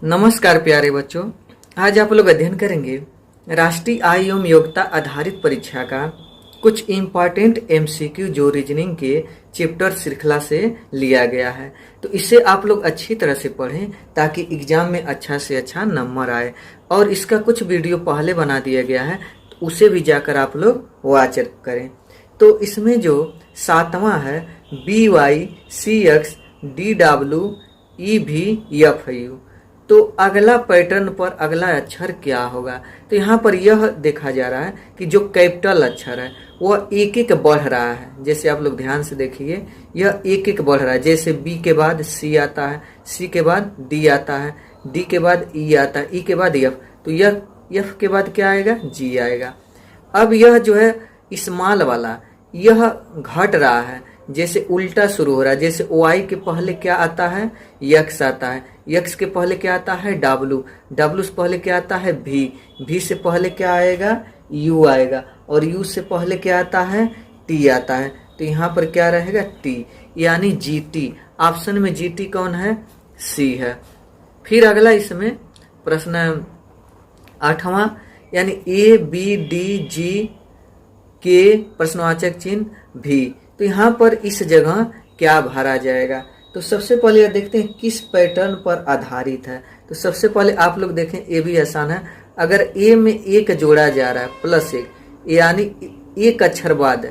नमस्कार प्यारे बच्चों। आज आप लोग अध्ययन करेंगे राष्ट्रीय आय एवं योग्यता आधारित परीक्षा का कुछ इम्पॉर्टेंट एमसीक्यू जो रीजनिंग के चैप्टर श्रृंखला से लिया गया है। तो इसे आप लोग अच्छी तरह से पढ़ें ताकि एग्जाम में अच्छा से अच्छा नंबर आए। और इसका कुछ वीडियो पहले बना दिया गया है, तो उसे भी जाकर आप लोग वॉच करें। तो इसमें जो 7वां है BYCX DWEVFU, तो अगला पैटर्न पर अगला अक्षर क्या होगा। तो यहाँ पर यह देखा जा रहा है कि जो कैपिटल अक्षर है वह एक एक बढ़ रहा है। जैसे आप लोग ध्यान से देखिए, यह एक एक बढ़ रहा है। जैसे बी के बाद सी आता है, सी के बाद डी आता है, डी के बाद ई आता है, ई के बाद एफ, तो यह एफ के बाद क्या आएगा, जी आएगा। अब यह जो है स्मॉल वाला यह घट रहा है, जैसे उल्टा शुरू हो रहा है। जैसे वाई के पहले क्या आता है, यक्स आता है, यक्स के पहले क्या आता है, डब्लू, डब्लू से पहले क्या आता है, भी, भी से पहले क्या आएगा, यू आएगा, और यू से पहले क्या आता है, टी आता है। तो यहाँ पर क्या रहेगा, टी, यानी जी टी। ऑप्शन में जी टी कौन है, सी है। फिर अगला इसमें प्रश्न 8वां, यानी ए बी डी जी के प्रश्नवाचक चिन्ह भी। तो यहाँ पर इस जगह क्या भरा जाएगा। तो सबसे पहले यह देखते हैं किस पैटर्न पर आधारित है। तो सबसे पहले आप लोग देखें, ए भी आसान है। अगर ए में एक जोड़ा जा रहा है +1, यानी एक अक्षर बाद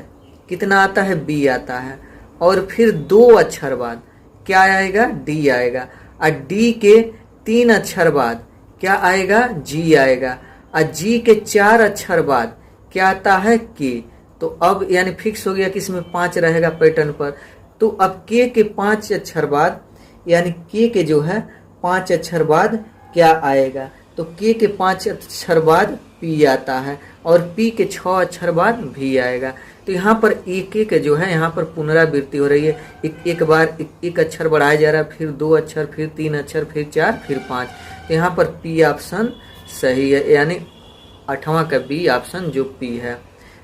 कितना आता है, बी आता है, और फिर 2 अक्षर बाद क्या आएगा, डी आएगा, और डी के 3 अक्षर बाद क्या आएगा, जी आएगा, और जी के 4 अक्षर बाद क्या आता है, के। तो अब यानी फिक्स हो गया कि इसमें 5 रहेगा पैटर्न पर। तो अब के 5 अक्षर बाद, यानी के जो है 5 अक्षर बाद क्या आएगा, तो के 5 अक्षर बाद पी आता है, और पी के 6 अक्षर बाद भी आएगा। तो यहाँ पर एक जो है, यहाँ पर पुनरावृत्ति हो रही है। एक बार एक अक्षर बढ़ाया जा रहा है, फिर 2 अक्षर, फिर 3 अक्षर, फिर 4, फिर 5। तो यहाँ पर पी ऑप्शन सही है, यानी 8वां का बी ऑप्शन जो पी है।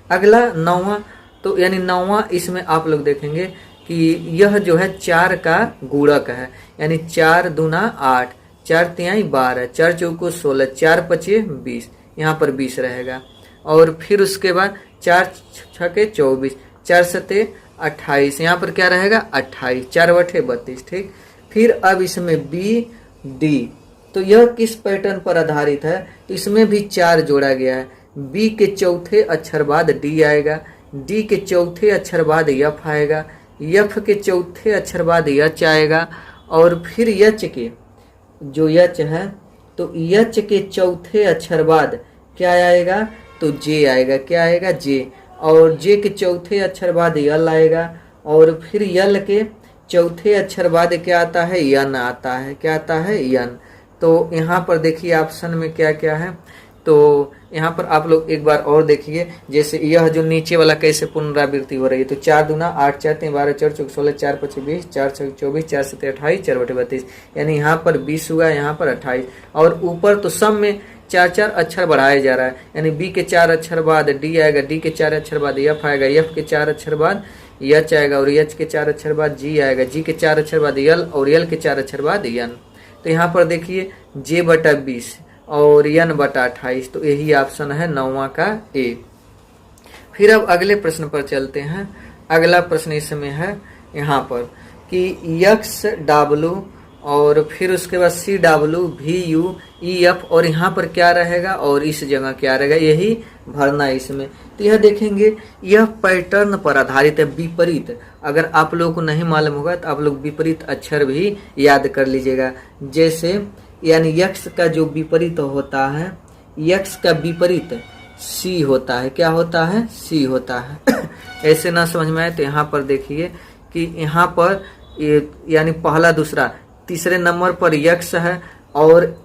अगला 9वां, तो यानी 9वां इसमें आप लोग देखेंगे कि यह जो है 4 का गुणक है, यानी 4 दूना 8, 4 तिहाई 12, 4 चौको 16, 4 पचे 20, यहाँ पर 20 रहेगा। और फिर उसके बाद 4 छके 24, 4 सते 28, यहाँ पर क्या रहेगा, 28, 4 बटे 32। ठीक, फिर अब इसमें बी डी, तो यह किस पैटर्न पर आधारित है। तो इसमें भी 4 जोड़ा गया है। बी के चौथे अक्षर बाद डी आएगा, डी के चौथे अक्षर बाद यफ आएगा, यफ के चौथे अक्षर बाद यच आएगा, और फिर यच के जो यच है, तो यच के चौथे अक्षर बाद क्या आएगा, तो जे आएगा, क्या आएगा, जे, और जे के चौथे अक्षर बाद यल आएगा, और फिर यल के चौथे अक्षर बाद क्या आता है, यन आता है, क्या आता है, यन। तो यहाँ पर देखिए ऑप्शन में क्या क्या है। तो यहाँ पर आप लोग एक बार और देखिए, जैसे यह जो नीचे वाला कैसे पुनरावृत्ति हो रही है। तो 4 दूना 8, 4 तिहाई 12, 4 चौक 16, 4 पचे 20, 4 छके 24, 4 सते 28, 4 बटे 32, यानी यहाँ पर 20 हुआ, यहाँ पर 28, और ऊपर तो सब में 4 अक्षर बढ़ाया जा रहा है। यानी बी के 4 अक्षर बाद डी आएगा, डी के 4 अक्षर बाद एफ आएगा, एफ के 4 अक्षर बाद यच आएगा, और यच के 4 अक्षर बाद जी आएगा, जी के 4 अक्षर बाद यल, और यल के 4 अक्षर बाद यन। तो यहाँ पर देखिए जे बटा 20 और यन बटा 28, तो यही ऑप्शन है 9वां का ए। फिर अब अगले प्रश्न पर चलते हैं। अगला प्रश्न इसमें है यहाँ पर कि यक्स डब्लू, और फिर उसके बाद सी डब्लू भी यू ई एफ, और यहाँ पर क्या रहेगा, और इस जगह क्या रहेगा, यही भरना है इसमें। तो यह देखेंगे, यह पैटर्न पर आधारित है, विपरीत। अगर आप लोगों को नहीं मालूम होगा तो आप लोग विपरीत अक्षर भी याद कर लीजिएगा। जैसे यानी यक्स का जो विपरीत होता है, यक्स का विपरीत सी होता है, क्या होता है, सी होता है। ऐसे ना समझ में आए तो यहाँ पर देखिए कि यहाँ पर यानी पहला दूसरा तीसरे नंबर पर यक्स है, और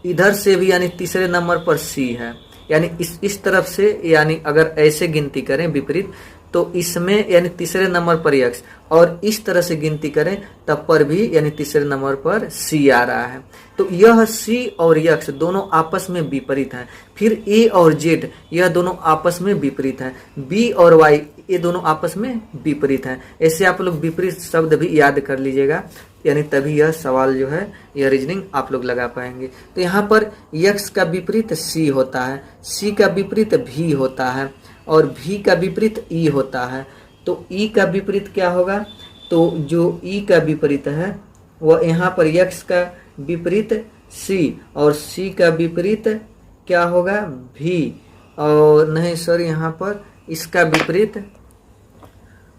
इधर से भी यानी तीसरे नंबर पर सी है, यानी इस तरफ से, यानी अगर ऐसे गिनती करें विपरीत, तो इसमें यानी तीसरे नंबर पर यक्स, और इस तरह से गिनती करें तब पर भी यानी तीसरे नंबर पर सी आ रहा है। तो यह सी और यक्स दोनों आपस में विपरीत हैं। फिर ए और जेड यह दोनों आपस में विपरीत हैं। बी और वाई ये दोनों आपस में विपरीत हैं। ऐसे आप लोग विपरीत शब्द भी याद कर लीजिएगा। यानी तभी यह सवाल जो है, यह रीजनिंग आप लोग लगा पाएंगे। तो यहाँ पर x का विपरीत c होता है, c का विपरीत v होता है और v का विपरीत e होता है। तो e का विपरीत क्या होगा? तो जो e का विपरीत है वह यहाँ पर x का विपरीत c और c का विपरीत क्या होगा? v, और नहीं सॉरी, यहाँ पर इसका विपरीत।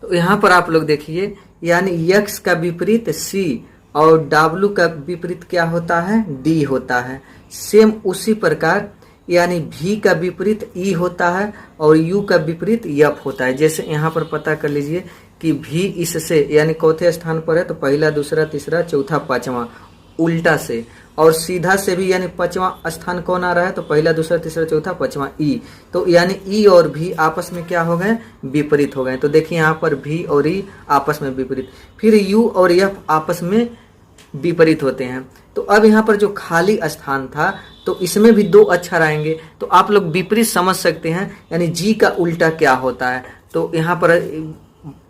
तो यहाँ पर आप लोग देखिए, यानी x का विपरीत c और w का विपरीत क्या होता है? d होता है। सेम उसी प्रकार यानी v का विपरीत e होता है और u का विपरीत f होता है। जैसे यहाँ पर पता कर लीजिए कि v इससे यानी चौथे स्थान पर है तो पहला, दूसरा, तीसरा, चौथा, पांचवा उल्टा से, और सीधा से भी यानी पांचवा स्थान कौन आ रहा है? तो पहला, दूसरा, तीसरा, चौथा, पांचवा ई। तो यानी ई और भी आपस में क्या हो गए? विपरीत हो गए। तो देखिए यहाँ पर भी और ई आपस में विपरीत, फिर यू और एफ आपस में विपरीत होते हैं। तो अब यहाँ पर जो खाली स्थान था तो इसमें भी दो अक्षर आएंगे, तो आप लोग विपरीत समझ सकते हैं, यानी जी का उल्टा क्या होता है। तो यहाँ पर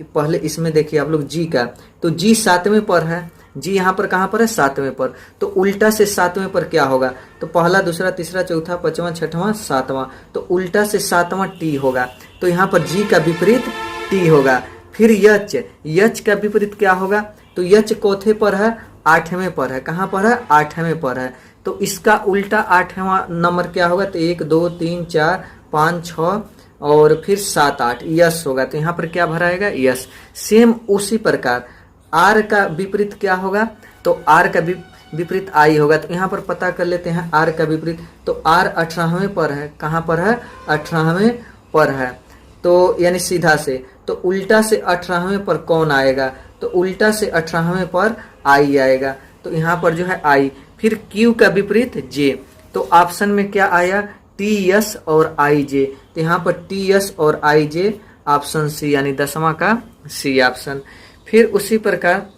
पहले इसमें देखिए आप लोग जी का, तो जी 7वें पर है, जी यहाँ पर कहाँ पर है? 7वें पर। तो उल्टा से 7वें पर क्या होगा? तो पहला, दूसरा, तीसरा, चौथा, पांचवा, छठवां, सातवां, तो उल्टा से 7वां टी होगा। तो यहाँ पर जी का विपरीत टी होगा। फिर यच, यच का विपरीत क्या होगा? तो यच चौथे पर है, 8वें पर है। कहाँ पर है? 8वें पर है। तो इसका उल्टा 8वां नंबर क्या होगा? तो 1, 2, 3, 4, 5, 6 और फिर 7, 8 यस होगा। तो यहाँ पर क्या भराएगा? यस। सेम उसी प्रकार आर का विपरीत क्या होगा? तो आर का विपरीत आई होगा। तो यहाँ पर पता कर लेते हैं आर का विपरीत। तो आर 18वें पर है। कहाँ पर है? 18वें पर है। तो यानी सीधा से, तो उल्टा से 18वें पर कौन आएगा? तो उल्टा से 18वें पर आई आएगा। तो यहाँ पर जो है आई। फिर क्यू का विपरीत जे। तो ऑप्शन में क्या आया? टी एस और आई जे। तो यहाँ पर टी एस और आई जे ऑप्शन सी, यानी 10वां का सी ऑप्शन। फिर उसी प्रकार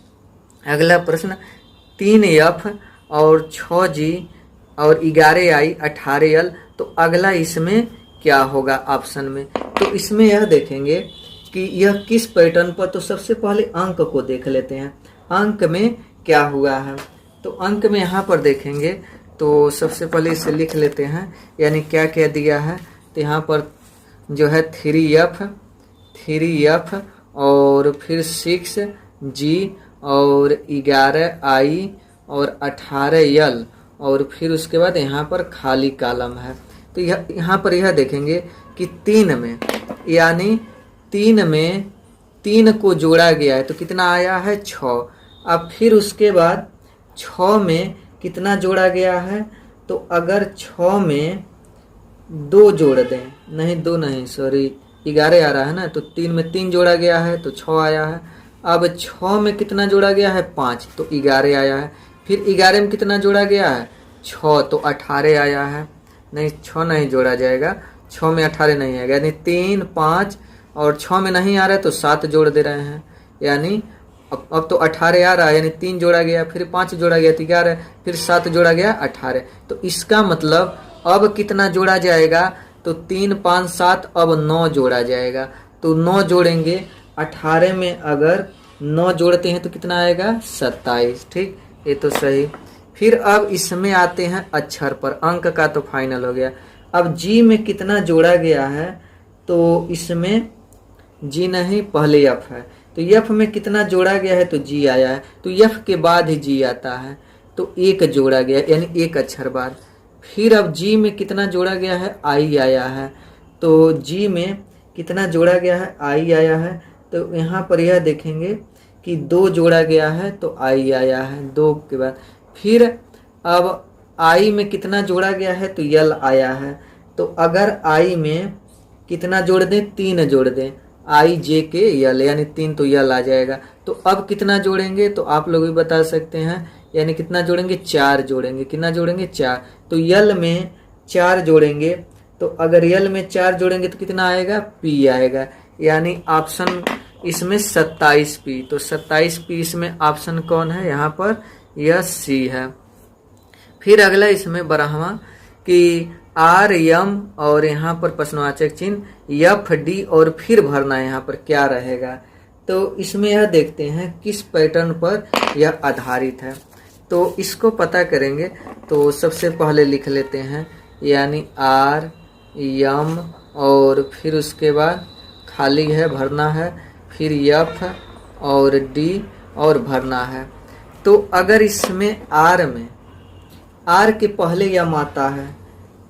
अगला प्रश्न, 3F और 6G और 11I 18L। तो अगला इसमें क्या होगा ऑप्शन में? तो इसमें यह देखेंगे कि यह किस पैटर्न पर। तो सबसे पहले अंक को देख लेते हैं, अंक में क्या हुआ है। तो अंक में यहाँ पर देखेंगे तो सबसे पहले इसे लिख लेते हैं, यानी क्या क्या दिया है। तो यहाँ पर जो है 3F और फिर 6G और 11I और 18L और फिर उसके बाद यहाँ पर खाली कॉलम है। तो यहाँ पर यह देखेंगे कि 3 में, यानी 3 में 3 को जोड़ा गया है तो कितना आया है? 6। अब फिर उसके बाद 6 में कितना जोड़ा गया है? तो अगर 6 में 2 जोड़ दें, नहीं 2 नहीं सॉरी 11 आ रहा है ना, तो 3 में 3 जोड़ा गया है तो 6 आया है। अब 6 में कितना जोड़ा गया है? 5, तो 11 आया है। फिर 11 में कितना जोड़ा गया है? 6, तो 18 आया है। नहीं 6 नहीं जोड़ा जाएगा, 6 में 18 नहीं आएगा, यानी 3, 5 और 6 में नहीं आ रहा है तो 7 जोड़ दे रहे हैं, यानी अब तो 18 आ रहा है, यानी 3 जोड़ा गया, फिर 5 जोड़ा गया तो 11, फिर 7 जोड़ा गया 18। तो इसका मतलब अब कितना जोड़ा जाएगा? तो 3, 5, 7 अब 9 जोड़ा जाएगा। तो 9 जोड़ेंगे, 18 में अगर 9 जोड़ते हैं तो कितना आएगा? 27। ठीक, ये तो सही। फिर अब इसमें आते हैं अक्षर पर, अंक का तो फाइनल हो गया। अब जी में कितना जोड़ा गया है? तो इसमें जी नहीं, पहले एफ है, तो एफ में कितना जोड़ा गया है? तो जी आया है। तो एफ के बाद ही जी आता है, तो 1 जोड़ा गया, यानी 1 अक्षर बाद। फिर अब जी में कितना जोड़ा गया है? आई आया है। तो जी में कितना जोड़ा गया है? आई आया है। तो यहाँ पर यह देखेंगे कि 2 जोड़ा गया है तो आई आया है 2 के बाद। फिर अब आई में कितना जोड़ा गया है? तो यल आया है। तो अगर आई में कितना जोड़ दें? 3 जोड़ दें, आई जे के यल, यानी 3, तो यल आ जाएगा। तो अब कितना जोड़ेंगे? तो आप लोग भी बता सकते हैं, यानी कितना जोड़ेंगे? 4 जोड़ेंगे। कितना जोड़ेंगे? 4। तो यल में 4 जोड़ेंगे, तो अगर यल में 4 जोड़ेंगे तो कितना आएगा? पी आएगा, यानी ऑप्शन इसमें 27 पी। तो 27 पी इसमें ऑप्शन कौन है? यहाँ पर यह सी है। फिर अगला इसमें 12वां कि आर एम और यहाँ पर प्रश्नवाचक चिन्ह एफ डी और फिर भरना, यहाँ पर क्या रहेगा? तो इसमें यह देखते हैं किस पैटर्न पर यह आधारित है। तो इसको पता करेंगे तो सबसे पहले लिख लेते हैं, यानी आर यम और फिर उसके बाद खाली है भरना है, फिर यफ और डी और भरना है। तो अगर इसमें आर में आर के पहले यम आता है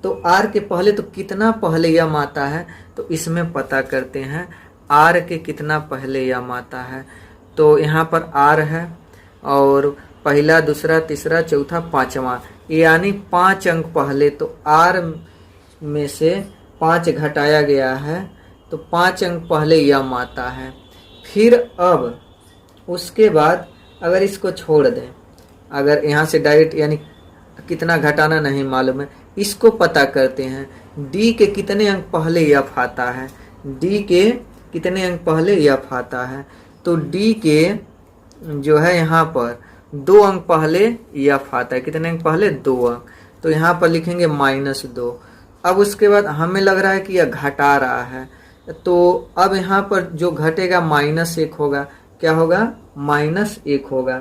तो आर के पहले तो कितना पहले यम आता है, तो इसमें पता करते हैं आर के कितना पहले यम आता है। तो यहाँ पर आर है और पहला दूसरा तीसरा चौथा पांचवा, यानी 5 अंक पहले। तो आर में से 5 घटाया गया है तो 5 अंक पहले यम आता है। फिर अब उसके बाद अगर इसको छोड़ दें, अगर यहाँ से डायरेक्ट यानी कितना घटाना नहीं मालूम है, इसको पता करते हैं डी के कितने अंक पहले यफ आता है। डी के कितने अंक पहले यफ आता है, तो डी के जो है यहाँ पर 2 अंक पहले यफ आता है। कितने अंक पहले? 2 अंक। तो यहाँ पर लिखेंगे -2। अब उसके बाद हमें लग रहा है कि यह घटा रहा है, तो अब यहाँ पर जो घटेगा -1 होगा। क्या होगा? -1 होगा।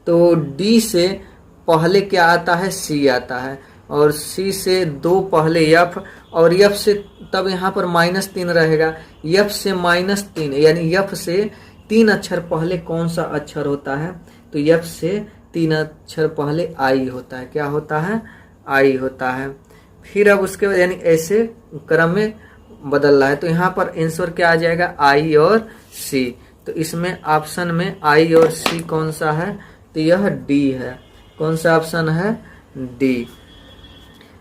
तो डी से पहले क्या आता है? सी आता है, और सी से 2 पहले यफ, और यफ से तब यहाँ पर -3 रहेगा। यफ से -3 यानी यफ से 3 अक्षर पहले कौन सा अक्षर होता है? तो यफ से 3 अक्षर पहले आई होता है। क्या होता है? आई होता है। फिर अब उसके बाद यानी ऐसे क्रम में बदल रहा है। तो यहाँ पर आंसर क्या आ जाएगा? आई और सी। तो इसमें ऑप्शन में आई और सी कौन सा है? तो यह डी है। कौन सा ऑप्शन है? डी।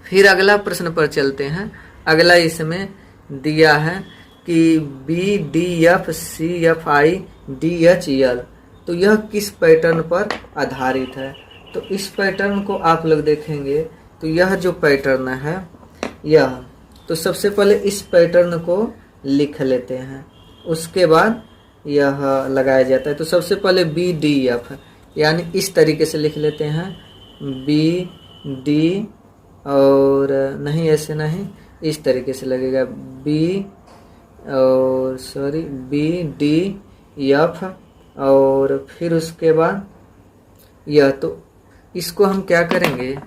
फिर अगला प्रश्न पर चलते हैं। अगला इसमें दिया है कि B D F C F I D H L, तो यह किस पैटर्न पर आधारित है? तो इस पैटर्न को आप लोग देखेंगे तो यह जो पैटर्न है यह, तो सबसे पहले इस पैटर्न को लिख लेते हैं, उसके बाद यह लगाया जाता है। तो सबसे पहले बी डी एफ, यानी इस तरीके से लिख लेते हैं, बी डी, और नहीं ऐसे नहीं, इस तरीके से लगेगा, बी और सॉरी बी डी एफ, और फिर उसके बाद यह। तो इसको हम क्या करेंगे,